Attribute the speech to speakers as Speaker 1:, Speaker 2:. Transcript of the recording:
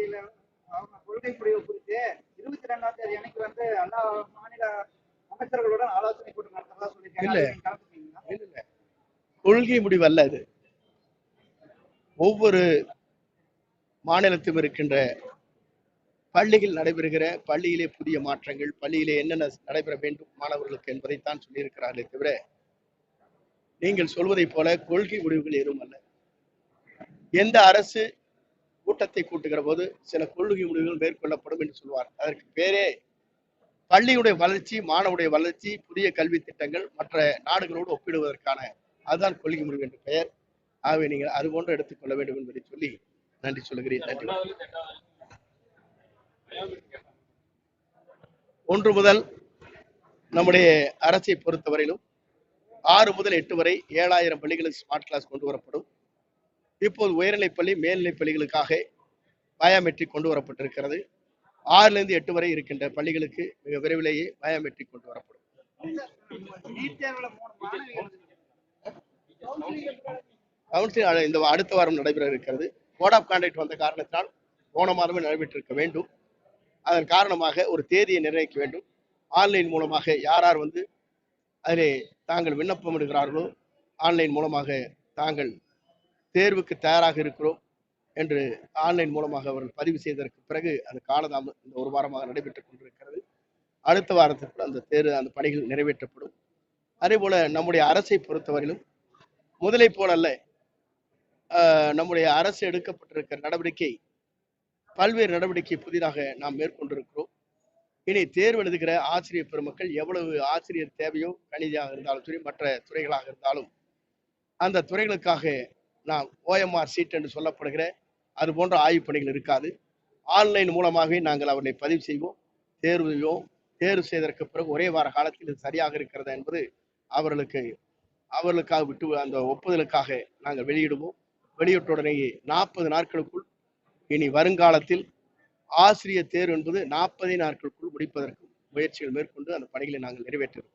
Speaker 1: பள்ளியில கொள்கை முடிவு குறித்து 22ஆம் தேதி அன்னைக்கு எல்லா மாநில அமைச்சர்களுடன் ஆலோசனை கூட்டம் நடத்துறதா சொல்லியிருக்காங்க.
Speaker 2: கொள்கை முடிவு அல்ல அது. ஒவ்வொரு மாநிலத்திலும் இருக்கின்ற பள்ளியில் நடைபெறுகிற பள்ளியிலே புதிய மாற்றங்கள், பள்ளியிலே என்னென்ன நடைபெற வேண்டும் மாணவர்களுக்கு என்பதைத்தான் சொல்லியிருக்கிறார்களே தவிர நீங்கள் சொல்வதை போல கொள்கை முடிவுகள் எதுவும் அல்ல. எந்த அரசு கூட்டத்தை கூட்டுகிற போது சில கொள்கை முடிவுகள் மேற்கொள்ளப்படும் என்று சொல்வார். அதற்கு பேரே பள்ளியுடைய வளர்ச்சி, மாணவருடைய வளர்ச்சி, புதிய கல்வி திட்டங்கள் மற்ற நாடுகளோடு ஒப்பிடுவதற்கான அதுதான் கொள்கை முடிவு என்று பெயர். ஆகவே நீங்கள் அது போன்று எடுத்துக்கொள்ள வேண்டும் என்பதை சொல்லி நன்றி சொல்லுகிறேன். நன்றி. 1 முதல் நம்முடைய அரசை பொறுத்தவரையிலும் 6 முதல் 8 வரை 7000 பள்ளிகளுக்கு ஸ்மார்ட் கிளாஸ் கொண்டு வரப்படும். இப்போது உயர்நிலைப்பள்ளி, மேல்நிலைப் பள்ளிகளுக்காக பயோமெட்ரிக் கொண்டு வரப்பட்டிருக்கிறது. 6லிருந்து 8 வரை இருக்கின்ற பள்ளிகளுக்கு மிக விரைவிலேயே பயோமெட்ரிக் கொண்டு வரப்படும். இந்த அடுத்த வாரம் நடைபெற இருக்கிறது. கோட் ஆஃப் கான்டக்ட் வந்த காரணத்தால் போன மாதமே நடைபெற்றிருக்க வேண்டும். அதன் காரணமாக ஒரு தேதியை நிர்ணயிக்க வேண்டும். ஆன்லைன் மூலமாக யார் யார் அதிலே தாங்கள் விண்ணப்பம் எடுக்கிறார்களோ ஆன்லைன் மூலமாக தாங்கள் தேர்வுக்கு தயாராக இருக்கிறோம் என்று ஆன்லைன் மூலமாக அவர்கள் பதிவு செய்ததற்கு பிறகு அது காலதாமம் இந்த ஒரு வாரமாக நடைபெற்றுக் கொண்டிருக்கிறது. அடுத்த வாரத்திற்குள் அந்த பணிகள் நிறைவேற்றப்படும். அதே போல நம்முடைய அரசை பொறுத்தவரையிலும் முதலை போல அல்ல, நம்முடைய அரசு எடுக்கப்பட்டிருக்கிற நடவடிக்கை பல்வேறு நடவடிக்கை புதிதாக நாம் மேற்கொண்டிருக்கிறோம். இனி தேர்வு எழுதுகிற ஆசிரியர் பெருமக்கள் எவ்வளவு ஆசிரியர் தேவையோ, கணிதியாக இருந்தாலும் சரி, மற்ற துறைகளாக இருந்தாலும் அந்த துறைகளுக்காக நாம் OMR சீட் என்று சொல்லப்படுகிற அது போன்ற ஆய்வு பணிகள் இருக்காது. ஆன்லைன் மூலமாகவே நாங்கள் அவர்களை பதிவு செய்வோம். தேர்வு செய்ததற்கு பிறகு ஒரே வார காலத்தில் இது சரியாக இருக்கிறதா என்பது அவர்களுக்காக விட்டு அந்த ஒப்புதலுக்காக நாங்கள் வெளியிடுவோம். வெளியிட்ட உடனேயே 40 நாட்களுக்குள் இனி வருங்காலத்தில் ஆசிரியர் தேர்வு என்பது 40 நாட்களுக்குள் முடிப்பதற்கு முயற்சிகள் மேற்கொண்டு அந்த பணிகளை நாங்கள் நிறைவேற்றுவோம்.